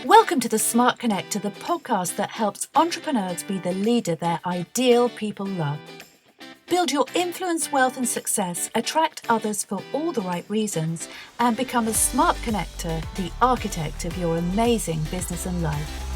Welcome to the Smart Connector, the podcast that helps entrepreneurs be the leader their ideal people love. Build your influence, wealth and success, attract others for all the right reasons, and become a smart connector, the architect of your amazing business and life.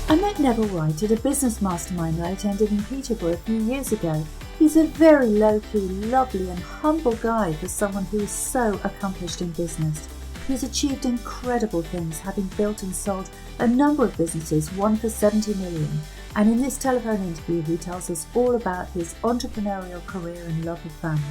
I met Neville Wright at a business mastermind I attended in Peterborough a few years ago. He's a very low-key, lovely and humble guy for someone who is so accomplished in business. He's achieved incredible things, having built and sold a number of businesses, one for 70 million. And in this telephone interview, he tells us all about his entrepreneurial career and love of family.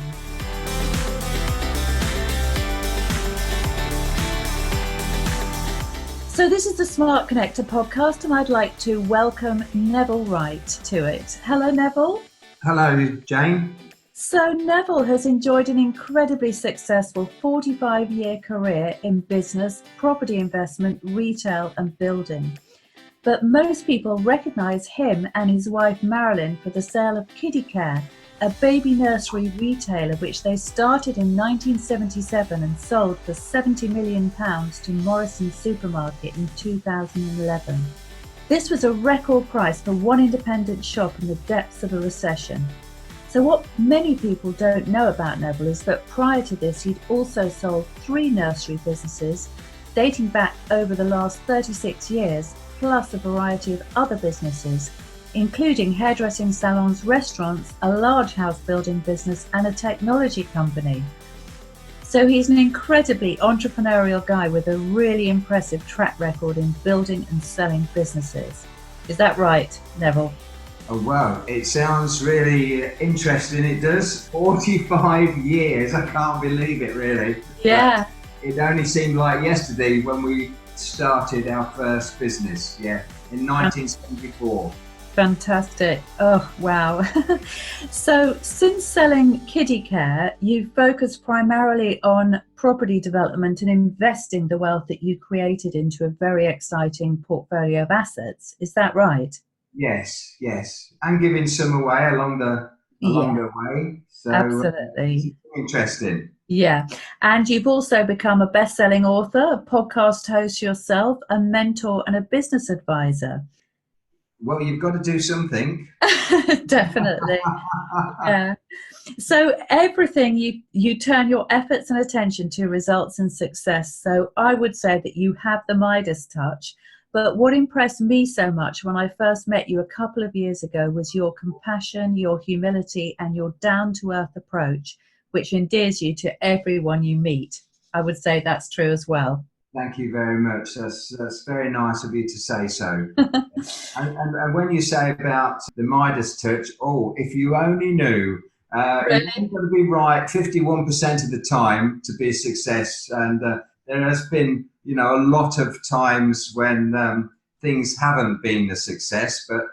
So this is the Smart Connector podcast, and I'd like to welcome Neville Wright to it. Hello, Neville. Hello, Jane. So Neville has enjoyed an incredibly successful 45-year career in business, property investment, retail and building. But most people recognise him and his wife Marilyn for the sale of KiddieCare, a baby nursery retailer which they started in 1977 and sold for £70 million to Morrisons supermarket in 2011. This was a record price for one independent shop in the depths of a recession. So what many people don't know about Neville is that prior to this, he'd also sold 3 nursery businesses dating back over the last 36 years, plus a variety of other businesses, including hairdressing salons, restaurants, a large house building business, and a technology company. So he's an incredibly entrepreneurial guy with a really impressive track record in building and selling businesses. Is that right, Neville? Oh, wow. It sounds really interesting. It does. 45 years. I can't believe it, really. Yeah. But it only seemed like yesterday when we started our first business. Yeah, in 1974. Fantastic. Oh, wow. So since selling KiddieCare, you've focused primarily on property development and investing the wealth that you created into a very exciting portfolio of assets. Is that right? Yes. And giving some away along the way. So, absolutely. Interesting. Yeah. And you've also become a best-selling author, a podcast host yourself, a mentor and a business advisor. Well, you've got to do something. Definitely. Yeah. So everything you turn your efforts and attention to results in success. So I would say that you have the Midas touch. But what impressed me so much when I first met you a couple of years ago was your compassion, your humility, and your down-to-earth approach, which endears you to everyone you meet. I would say that's true as well. Really? Thank you very much. That's very nice of you to say so. and when you say about the Midas touch, if you only knew, Really? You've got to be right 51% of the time to be a success. And there has been, a lot of times when things haven't been a success, but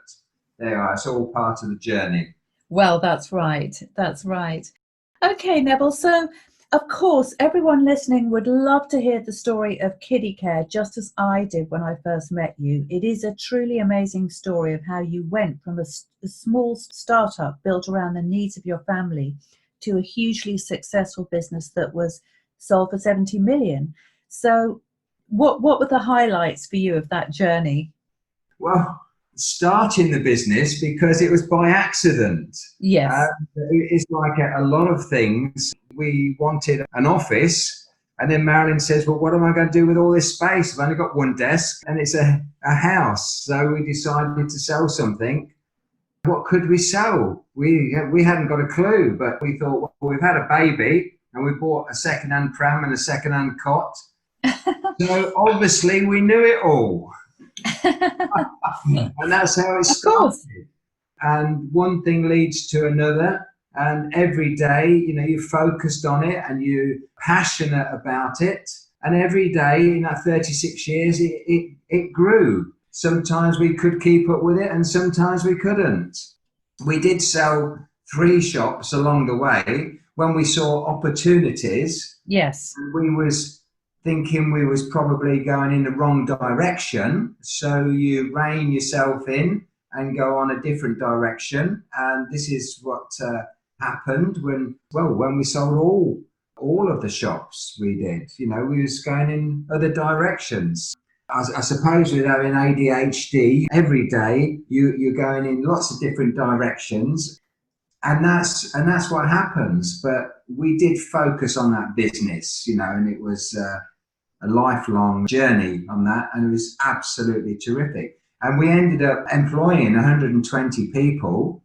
there you are. It's all part of the journey. Well, that's right. That's right. Okay, Neville. So, of course, everyone listening would love to hear the story of KiddieCare, just as I did when I first met you. It is a truly amazing story of how you went from a small startup built around the needs of your family to a hugely successful business that was sold for 70 million. So what were the highlights for you of that journey? Well, starting the business, because it was by accident. Yes. It's like a lot of things. We wanted an office, and then Marilyn says, well, what am I going to do with all this space? I've only got one desk and it's a house. So we decided to sell something. What could we sell? We hadn't got a clue, but we thought, well, we've had a baby and we bought a second-hand pram and a second-hand cot. So obviously we knew it all. And that's how it started. And one thing leads to another. And every day, you're focused on it and you're passionate about it. And every day in that 36 years, it grew. Sometimes we could keep up with it and sometimes we couldn't. We did sell 3 shops along the way when we saw opportunities. Yes. And we was thinking we was probably going in the wrong direction. So you rein yourself in and go on a different direction. And this is what happened when we sold all of the shops we did. We was going in other directions. I suppose with having ADHD, every day you're going in lots of different directions, and that's what happens. But we did focus on that business, and it was a lifelong journey on that, and it was absolutely terrific. And we ended up employing 120 people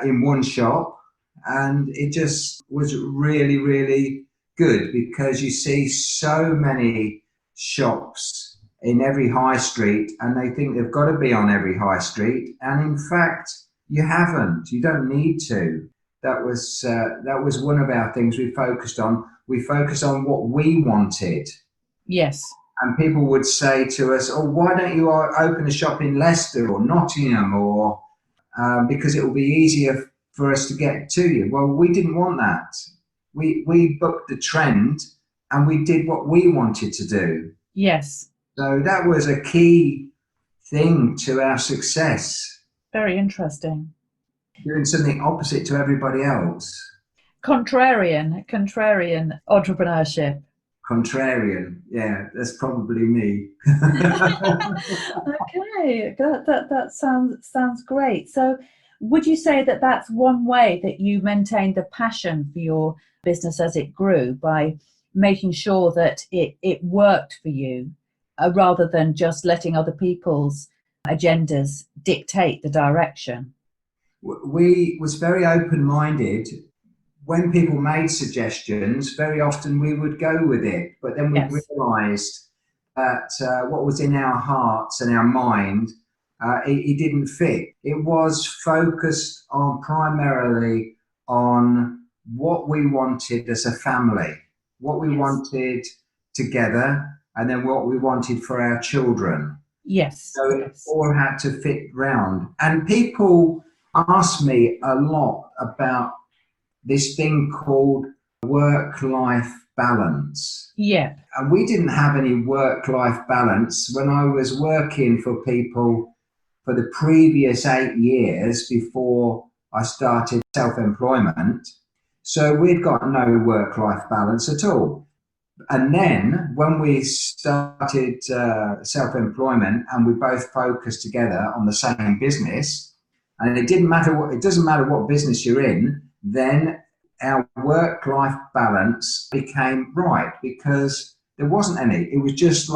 in one shop, and it just was really, really good, because you see so many shops in every high street, and they think they've got to be on every high street, and in fact you don't need to. That was one of our things we focused on. We focused on what we wanted. Yes. And people would say to us, "Oh, why don't you open a shop in Leicester or Nottingham, or because it will be easier for us to get to you?" Well, we didn't want that. We booked the trend, and we did what we wanted to do. Yes. So that was a key thing to our success. Very interesting. Doing something opposite to everybody else. Contrarian entrepreneurship. Contrarian, yeah, that's probably me. Okay, that sounds great. So, would you say that that's one way that you maintained the passion for your business as it grew, by making sure that it worked for you, rather than just letting other people's agendas dictate the direction? We was very open-minded. When people made suggestions, very often we would go with it, but then we realised that what was in our hearts and our mind, it didn't fit. It was focused on primarily on what we wanted as a family, what we wanted together, and then what we wanted for our children. Yes. So it all had to fit round. And people ask me a lot about this thing called work-life balance. Yeah. And we didn't have any work-life balance when I was working for people for the previous 8 years before I started self-employment. So we'd got no work-life balance at all. And then when we started self-employment, and we both focused together on the same business, and it doesn't matter what business you're in, then our work-life balance became right, because there wasn't any. It was just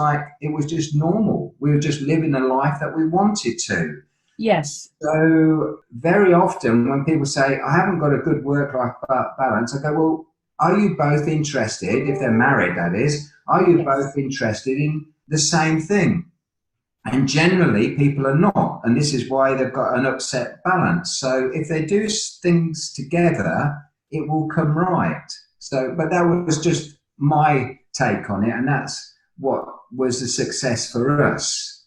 normal. We were just living the life that we wanted to. Yes. So very often when people say, "I haven't got a good work-life balance," I go, "Well, are you both interested," if they're married that is, "are you both interested in the same thing?" And generally people are not, and this is why they've got an upset balance. So if they do things together, it will come right. But that was just my take on it, and that's what was the success for us.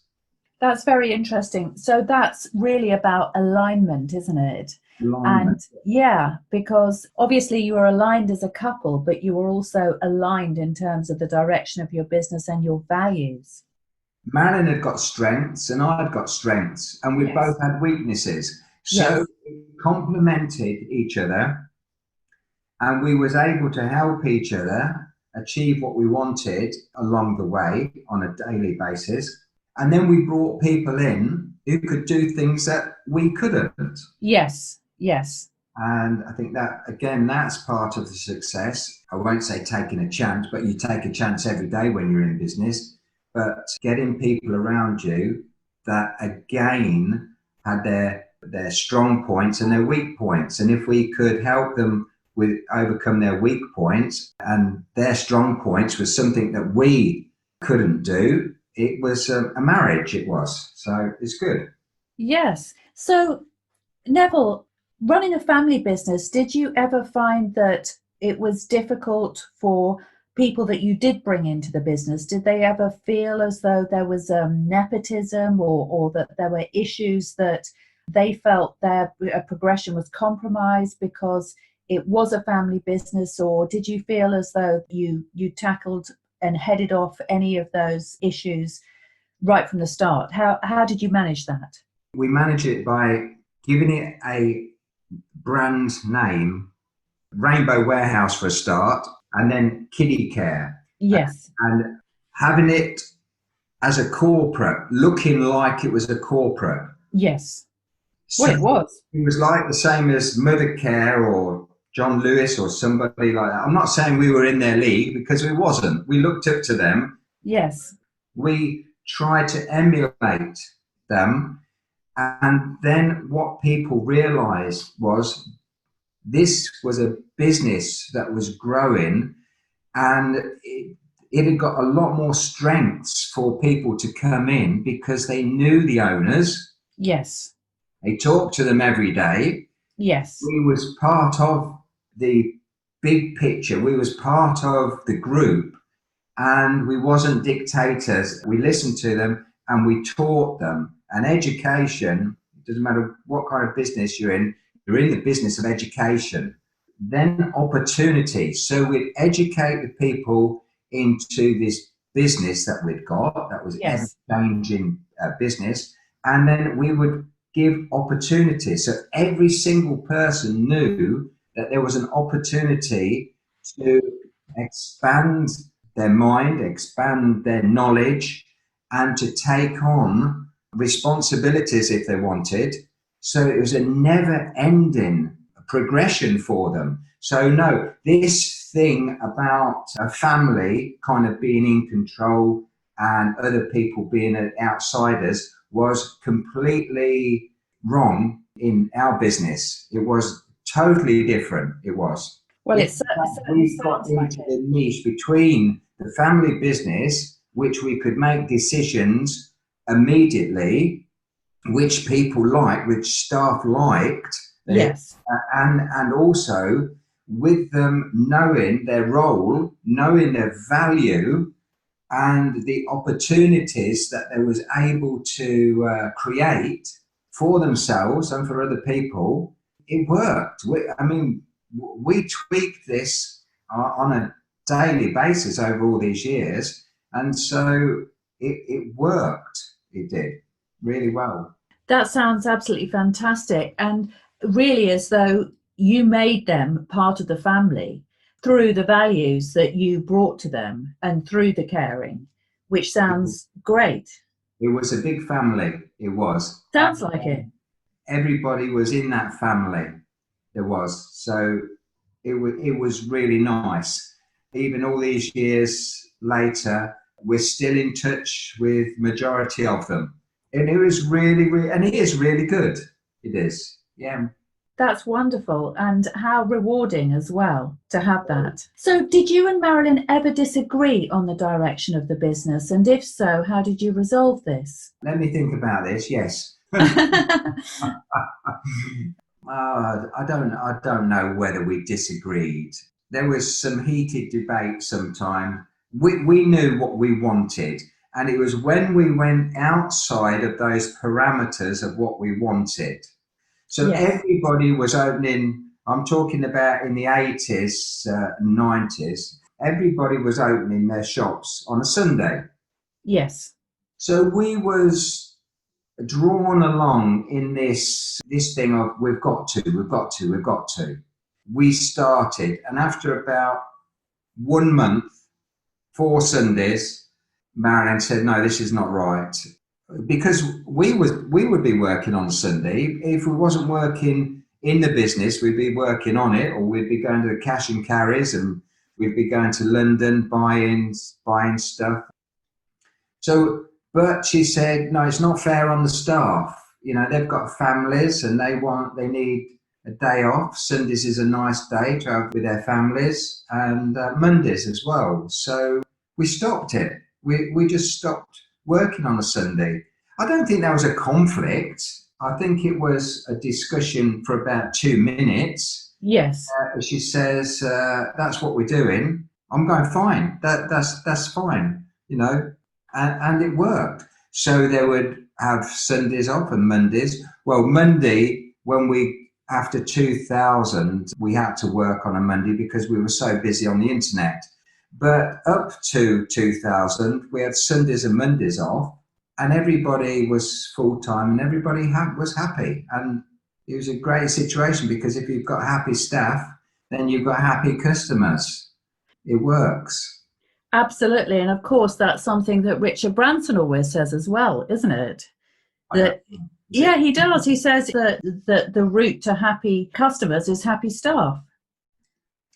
That's very interesting. So that's really about alignment, isn't it? Alignment. And yeah, because obviously you were aligned as a couple, but you were also aligned in terms of the direction of your business and your values. Marilyn had got strengths and I had got strengths, and we both had weaknesses. So we complemented each other, and we was able to help each other achieve what we wanted along the way on a daily basis. And then we brought people in who could do things that we couldn't. Yes, yes. And I think that, again, that's part of the success. I won't say taking a chance, but you take a chance every day when you're in business. But getting people around you that, again, had their strong points and their weak points. And if we could help them overcome their weak points, and their strong points was something that we couldn't do, it was a marriage, it was. So it's good. Yes. So, Neville, running a family business, did you ever find that it was difficult for people that you did bring into the business? Did they ever feel as though there was nepotism, or that there were issues that they felt their progression was compromised because it was a family business? Or did you feel as though you tackled and headed off any of those issues right from the start? How did you manage that? We manage it by giving it a brand name, Rainbow Warehouse for a start, and then KiddieCare. Yes. And having it as a corporate, looking like it was a corporate. Yes. So Well, it was. it was like the same as Mothercare or John Lewis or somebody like that. I'm not saying we were in their league because we wasn't. We looked up to them. Yes. We tried to emulate them. And then what people realized was this was a business that was growing, and it had got a lot more strengths for people to come in because they knew the owners. Yes. They talked to them every day. Yes. We was part of the big picture. We was part of the group, and we wasn't dictators. We listened to them and we taught them. And education, it doesn't matter what kind of business you're in the business of education. Then opportunity. So we'd educate the people into this business that we'd got, that was Yes. ever-changing business, and then we would give opportunities. So every single person knew that there was an opportunity to expand their mind, expand their knowledge, and to take on responsibilities if they wanted. So it was a never-ending progression for them. So no, this thing about a family kind of being in control and other people being outsiders was completely wrong in our business. It was totally different. It was. Well, it certainly We got sounds like into it. the niche between the family business, which we could make decisions immediately, which people liked, which staff liked, Yes. and also with them knowing their role, knowing their value, and the opportunities that they was able to create for themselves and for other people. It worked. We tweaked this on a daily basis over all these years, and so it worked. It did really well. That sounds absolutely fantastic, and really as though you made them part of the family through the values that you brought to them and through the caring, which sounds great. It was a big family. It was. Sounds like it. Everybody was in that family. There was. So it was really nice. Even all these years later, we're still in touch with majority of them. And it was really, and it is really good. It is. Yeah. That's wonderful, and how rewarding as well to have that. So did you and Marilyn ever disagree on the direction of the business? And if so, how did you resolve this? Let me think about this. Yes. I don't know whether we disagreed. There was some heated debate sometime. We knew what we wanted, and it was when we went outside of those parameters of what we wanted. So Yes. everybody was opening, I'm talking about in the 80s, 90s, everybody was opening their shops on a Sunday. Yes. So we was drawn along in this thing of we've got to. We started, and after about 1 month, 4 Sundays, Marilyn said, no, this is not right. Because we would be working on Sunday. If we wasn't working in the business, we'd be working on it, or we'd be going to the cash and carries, and we'd be going to London buying stuff. So, but she said, no, it's not fair on the staff. You know, they've got families and they need a day off. Sundays is a nice day to have with their families, and Mondays as well. So we stopped it. We just stopped working on a Sunday. I don't think that was a conflict. I think it was a discussion for about 2 minutes. Yes. She says, that's what we're doing. I'm going, fine. That's fine, you know, and it worked. So they would have Sundays off and Mondays. Well, Monday, after 2000, we had to work on a Monday because we were so busy on the internet. But up to 2000, we had Sundays and Mondays off, and everybody was full time, and everybody was happy, and it was a great situation, because if you've got happy staff, then you've got happy customers. It works. Absolutely. And of course, that's something that Richard Branson always says as well, isn't it? That, yeah, he does. He says that the route to happy customers is happy staff.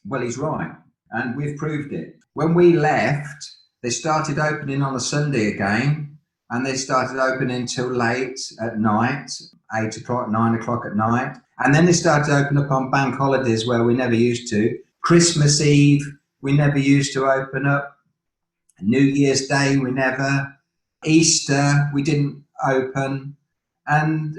Well, he's right. And we've proved it. When we left, they started opening on a Sunday again, and they started opening till late at night, 8 o'clock, 9 o'clock at night. And then they started to open up on bank holidays where we never used to. Christmas Eve, we never used to open up. New Year's Day, we never. Easter, we didn't open. And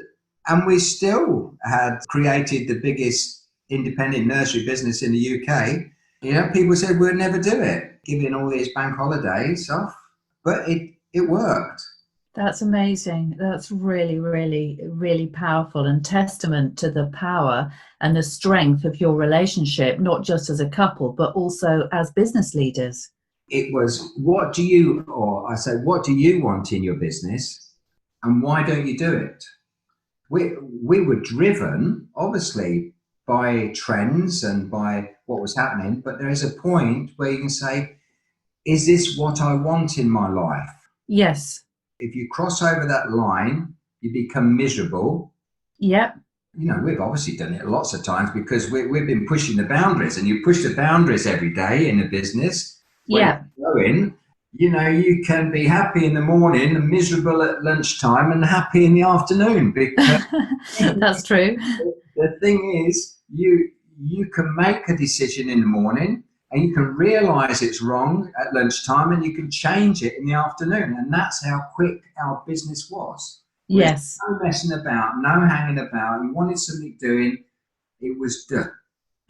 we still had created the biggest independent nursery business in the UK. You know, people said we'd never do it, giving all these bank holidays off. But it worked. That's amazing. That's really, really, really powerful, and testament to the power and the strength of your relationship, not just as a couple, but also as business leaders. It was, what do you want in your business, and why don't you do it? We were driven, obviously, by trends and by what was happening, but there is a point where you can say, is this what I want in my life? Yes. If you cross over that line, you become miserable. Yep. You know, we've obviously done it lots of times, because we've been pushing the boundaries, and you push the boundaries every day in a business. Yeah. You know, you can be happy in the morning and miserable at lunchtime and happy in the afternoon. Because that's true. The thing is, you can make a decision in the morning, and you can realize it's wrong at lunchtime, and you can change it in the afternoon. And that's how quick our business was. Yes. No messing about, no hanging about. You wanted something doing, it was done.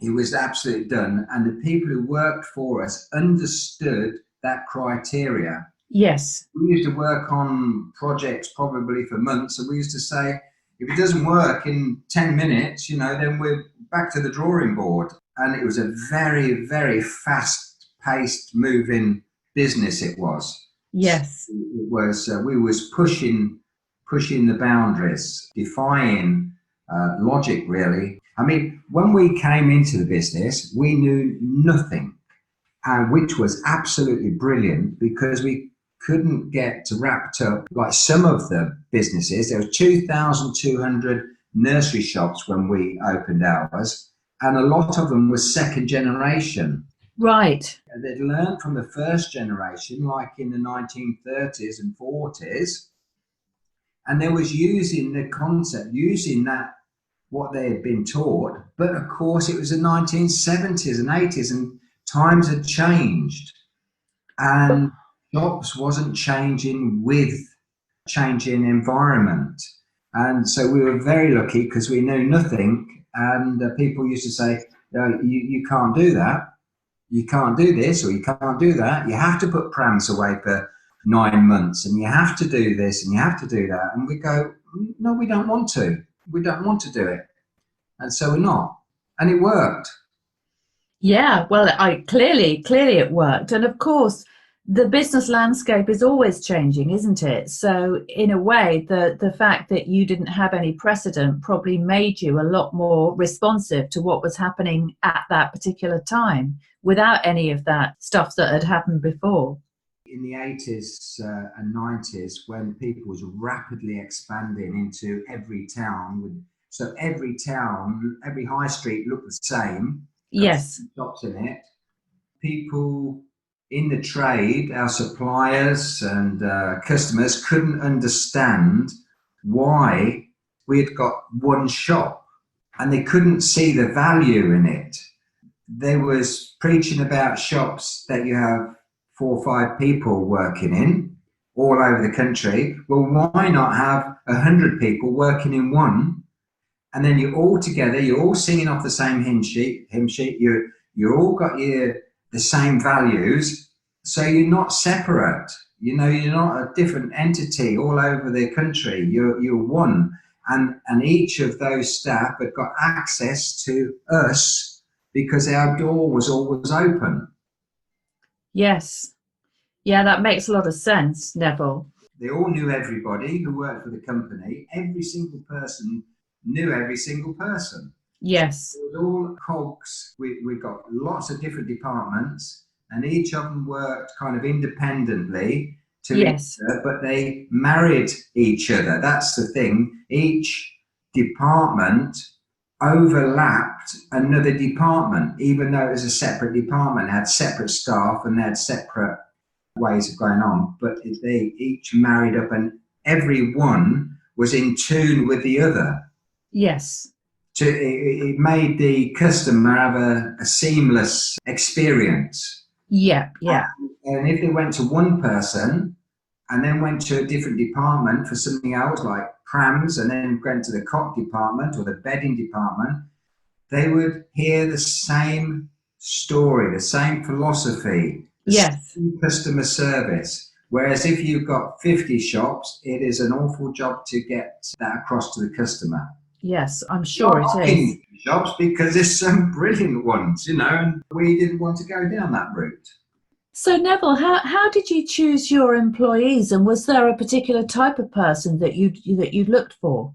It was absolutely done. And the people who worked for us understood that criteria. Yes. We used to work on projects probably for months, and we used to say, if it doesn't work in 10 minutes, you know, then we're back to the drawing board. And it was a very, very fast-paced moving business. It was. Yes. It was. We was pushing the boundaries, defying logic, really. I mean, when we came into the business, we knew nothing, which was absolutely brilliant, because we couldn't get wrapped up like some of the businesses. There were 2,200 nursery shops when we opened ours, and a lot of them were second generation. Right. They'd learned from the first generation, like in the 1930s and 40s, and they was using the concept, using that, what they had been taught. But of course, it was the 1970s and 80s, and times had changed, and shops wasn't changing with changing environment. And so we were very lucky, because we knew nothing, and people used to say, no, you can't do that, you can't do this, or you can't do that, you have to put prams away for 9 months, and you have to do this, and you have to do that. And we go, no, we don't want to do it. And so we're not. And it worked. Yeah, well, clearly it worked. And of course, the business landscape is always changing, isn't it? So in a way, the fact that you didn't have any precedent probably made you a lot more responsive to what was happening at that particular time, without any of that stuff that had happened before. In the 80s and 90s, when people was rapidly expanding into every town, so every town, every high street looked the same. Yes. Shops in it. People in the trade, our suppliers and customers, couldn't understand why we had got one shop, and they couldn't see the value in it. They was preaching about shops that you have 4 or 5 people working in all over the country. Well, why not have 100 people working in one? And then you're all together, you're all singing off the same hymn sheet, you're all got the same values, so you're not separate. You know, you're not a different entity all over the country. You're one. And each of those staff had got access to us, because our door was always open. Yes. Yeah, that makes a lot of sense, Neville. They all knew everybody who worked for the company. Every single person knew every single person. Yes. It was all cogs. We've got lots of different departments, and each of them worked kind of independently to each Yes. other, but they married each other. That's the thing. Each department overlapped another department, even though it was a separate department, had separate staff and they had separate ways of going on, but they each married up and every one was in tune with the other. Yes. It made the customer have a seamless experience. Yeah. Yeah. And if they went to one person and then went to a different department for something else like prams and then went to the cot department or the bedding department, they would hear the same story, the same philosophy, the same customer service. Whereas if you've got 50 shops, it is an awful job to get that across to the customer. Yes, I'm sure it is. Shops because there's some brilliant ones, and we didn't want to go down that route. So Neville, how did you choose your employees, and was there a particular type of person that you looked for?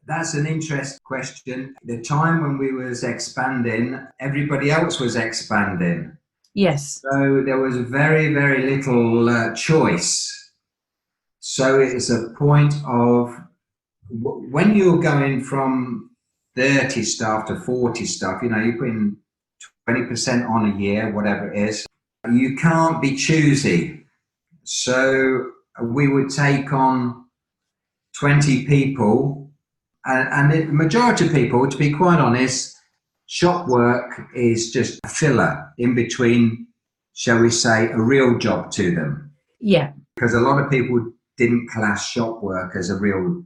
That's an interesting question. The time when we was expanding, everybody else was expanding. Yes. So there was very, very little choice. So it's a point of when you're going from 30 staff to 40 staff, you put in 20% on a year, whatever it is, you can't be choosy. So we would take on 20 people, and the majority of people, to be quite honest, shop work is just a filler in between, shall we say, a real job to them. Yeah. Because a lot of people didn't class shop work as a real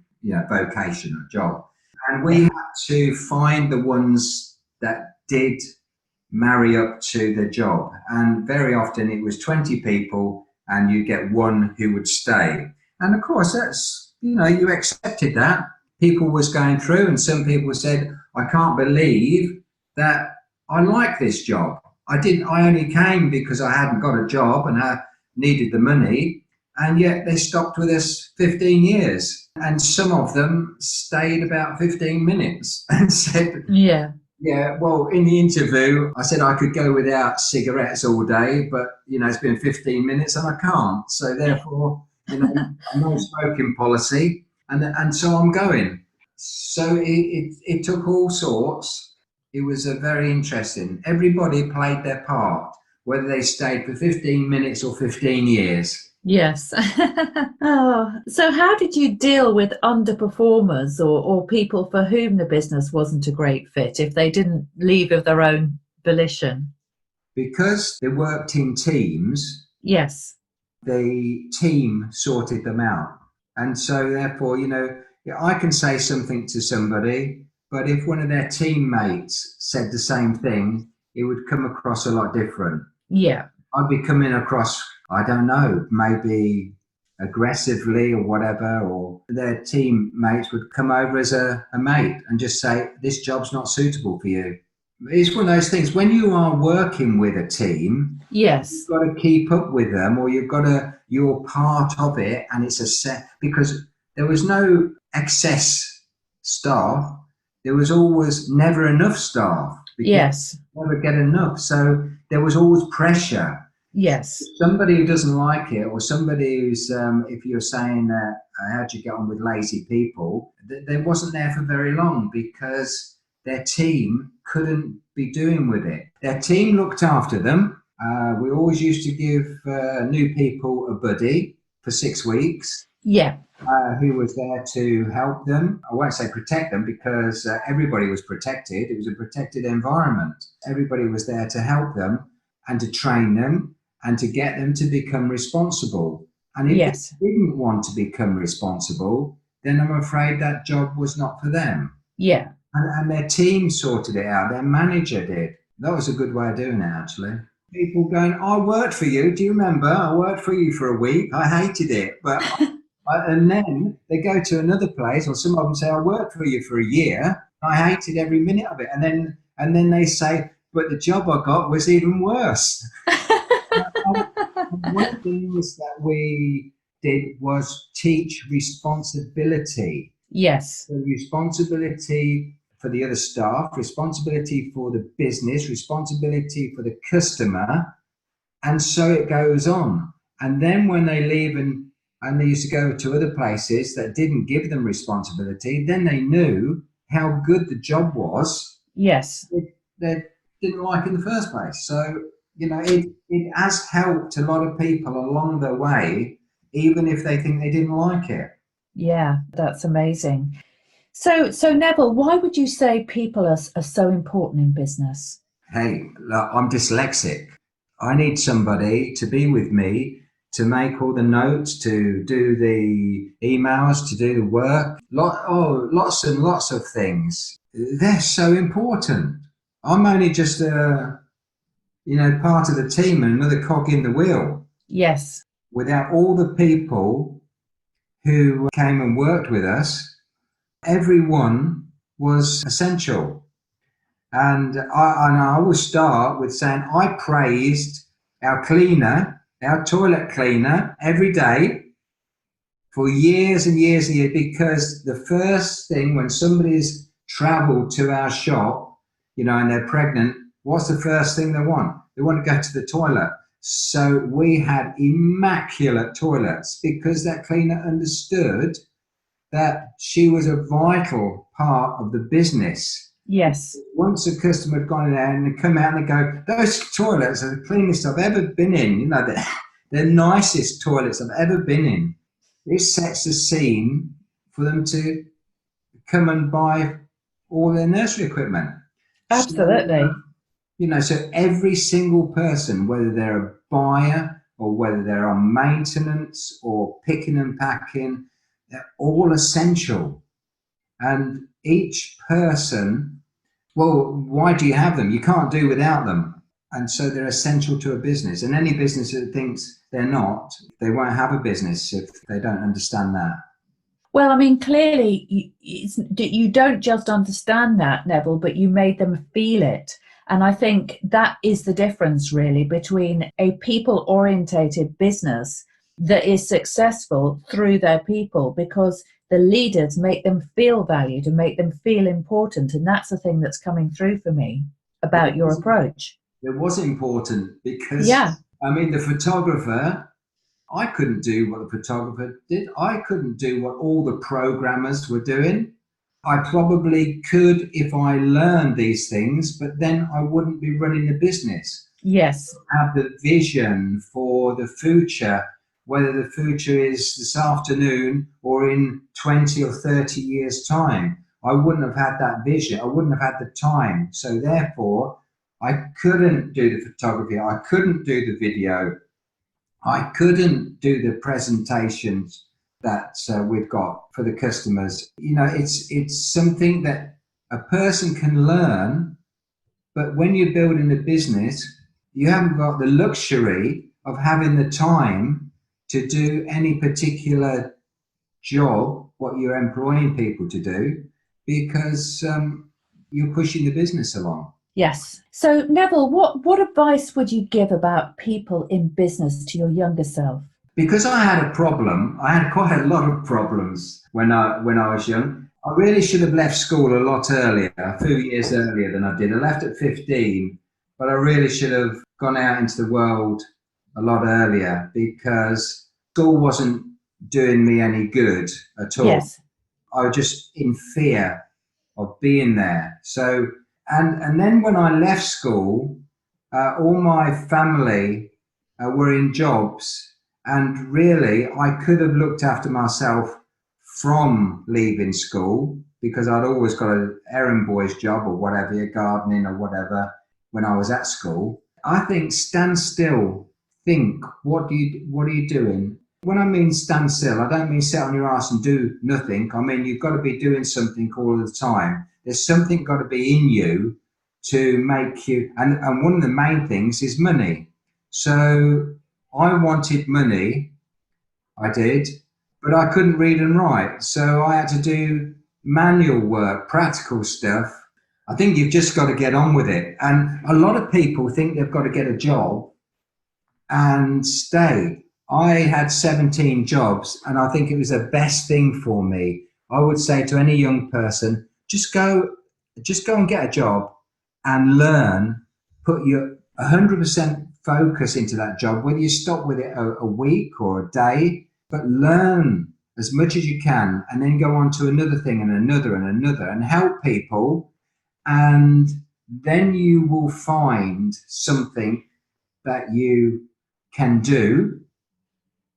vocation or job. And we had to find the ones that did marry up to the job. And very often it was 20 people and you get one who would stay. And of course, that's, you accepted that. People was going through and some people said, I can't believe that I like this job. I only came because I hadn't got a job and I needed the money. And yet they stopped with us 15 years. And some of them stayed about 15 minutes and said, well, in the interview, I said I could go without cigarettes all day, but, it's been 15 minutes and I can't. So therefore, no smoking policy. And so I'm going. So it took all sorts. It was a very interesting. Everybody played their part, whether they stayed for 15 minutes or 15 years. Yes. So how did you deal with underperformers or people for whom the business wasn't a great fit if they didn't leave of their own volition? Because they worked in teams. Yes. The team sorted them out. And so therefore, I can say something to somebody, but if one of their teammates said the same thing, it would come across a lot different. Yeah. I'd be coming across, I don't know, maybe aggressively or whatever, or their teammates would come over as a mate and just say, this job's not suitable for you. It's one of those things, when you are working with a team, yes, you've got to keep up with them, or you're part of it, and it's a set, because there was no excess staff. There was always never enough staff. Yes. Never get enough. So there was always pressure. Yes. Somebody who doesn't like it, or somebody who's, if you're saying that, how'd you get on with lazy people, they wasn't there for very long because their team couldn't be doing with it. Their team looked after them. We always used to give new people a buddy for 6 weeks. Yeah. Who was there to help them. I won't say protect them because everybody was protected. It was a protected environment. Everybody was there to help them and to train them and to get them to become responsible. And if they didn't want to become responsible, then I'm afraid that job was not for them. Yeah. And their team sorted it out. Their manager did. That was a good way of doing it, actually. People going, I worked for you. Do you remember? I worked for you for a week. I hated it. But and then they go to another place, or some of them say, I worked for you for a year. I hated every minute of it. And then they say, but the job I got was even worse. One of the things that we did was teach responsibility. Yes. So responsibility for the other staff, responsibility for the business, responsibility for the customer, and so it goes on. And then when they leave and they used to go to other places that didn't give them responsibility, then they knew how good the job was. Yes. They didn't like in the first place. So, it has helped a lot of people along the way, even if they think they didn't like it. Yeah, that's amazing. So Neville, why would you say people are so important in business? Hey, look, I'm dyslexic. I need somebody to be with me to make all the notes, to do the emails, to do the work. Lots and lots of things. They're so important. I'm only just part of the team and another cog in the wheel. Yes. Without all the people who came and worked with us, everyone was essential. And I always start with saying I praised our cleaner, our toilet cleaner, every day for years and years and years, because the first thing when somebody's traveled to our shop, and they're pregnant, what's the first thing they want? They want to go to the toilet. So we had immaculate toilets because that cleaner understood that she was a vital part of the business. Yes. Once a customer had gone in there and they come out and they go, those toilets are the cleanest I've ever been in. They're the nicest toilets I've ever been in. This sets the scene for them to come and buy all their nursery equipment. Absolutely. So every single person, whether they're a buyer or whether they're on maintenance or picking and packing, they're all essential. And each person, well, why do you have them? You can't do without them. And so they're essential to a business. And any business that thinks they're not, they won't have a business if they don't understand that. Well, I mean, clearly you don't just understand that, Neville, but you made them feel it. And I think that is the difference really between a people-orientated business that is successful through their people, because the leaders make them feel valued and make them feel important. And that's the thing that's coming through for me about your approach. It was important because, yeah, the photographer, I couldn't do what the photographer did. I couldn't do what all the programmers were doing. I probably could if I learned these things, but then I wouldn't be running the business. Yes. Have the vision for the future, whether the future is this afternoon or in 20 or 30 years' time. I wouldn't have had that vision. I wouldn't have had the time. So therefore, I couldn't do the photography. I couldn't do the video. I couldn't do the presentations that we've got for the customers. It's something that a person can learn, but when you're building a business, you haven't got the luxury of having the time to do any particular job, what you're employing people to do, because you're pushing the business along. Yes. So Neville, what advice would you give about people in business to your younger self? Because I had a problem, I had quite a lot of problems when I was young. I really should have left school a lot earlier, a few years earlier than I did. I left at 15, but I really should have gone out into the world a lot earlier because school wasn't doing me any good at all. Yes. I was just in fear of being there. So, and then when I left school, all my family were in jobs, and really I could have looked after myself from leaving school because I'd always got an errand boy's job or whatever, gardening or whatever when I was at school. I think stand still, think, what are you doing? When I mean stand still, I don't mean sit on your ass and do nothing. I mean, you've got to be doing something all the time. There's something got to be in you to make you, and one of the main things is money. So I wanted money, I did, but I couldn't read and write. So I had to do manual work, practical stuff. I think you've just got to get on with it. And a lot of people think they've got to get a job and stay. I had 17 jobs, and I think it was the best thing for me I would say to any young person, just go and get a job and learn, put your 100% focus into that job, whether you stop with it a week or a day, but learn as much as you can, and then go on to another thing and another and another, and help people. And then you will find something that you can do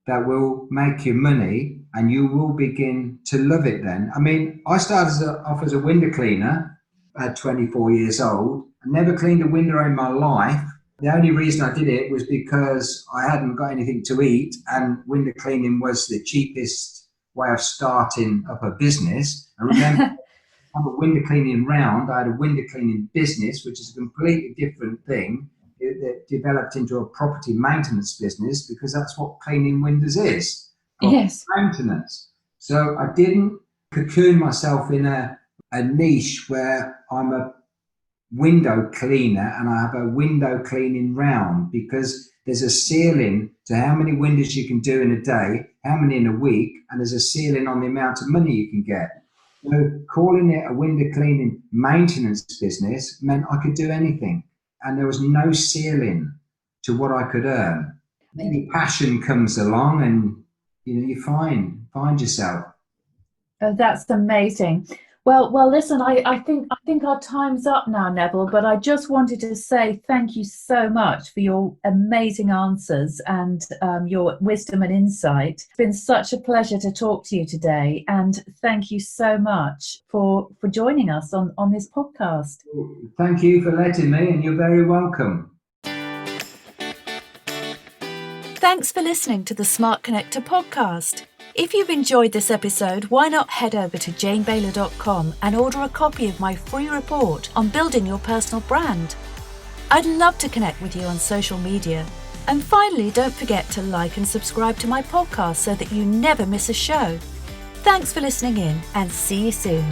that will make you money, and you will begin to love it then. I mean, I started off as a window cleaner at 24 years old. I never cleaned a window in my life. The only reason I did it was because I hadn't got anything to eat, and window cleaning was the cheapest way of starting up a business. I remember I have a window cleaning round. I had a window cleaning business, which is a completely different thing. It developed into a property maintenance business, because that's what cleaning windows is. Yes. Maintenance. So I didn't cocoon myself in a niche where I'm a window cleaner and I have a window cleaning round, because there's a ceiling to how many windows you can do in a day, how many in a week, and there's a ceiling on the amount of money you can get. So calling it a window cleaning maintenance business meant I could do anything, and there was no ceiling to what I could earn. Maybe passion comes along, and you find yourself. Oh, that's amazing. Well, listen, I think our time's up now, Neville, but I just wanted to say thank you so much for your amazing answers and your wisdom and insight. It's been such a pleasure to talk to you today, and thank you so much for joining us on this podcast. Thank you for letting me, and you're very welcome. Thanks for listening to the Smart Connector podcast. If you've enjoyed this episode, why not head over to janebayler.com and order a copy of my free report on building your personal brand. I'd love to connect with you on social media. And finally, don't forget to like and subscribe to my podcast so that you never miss a show. Thanks for listening in, and see you soon.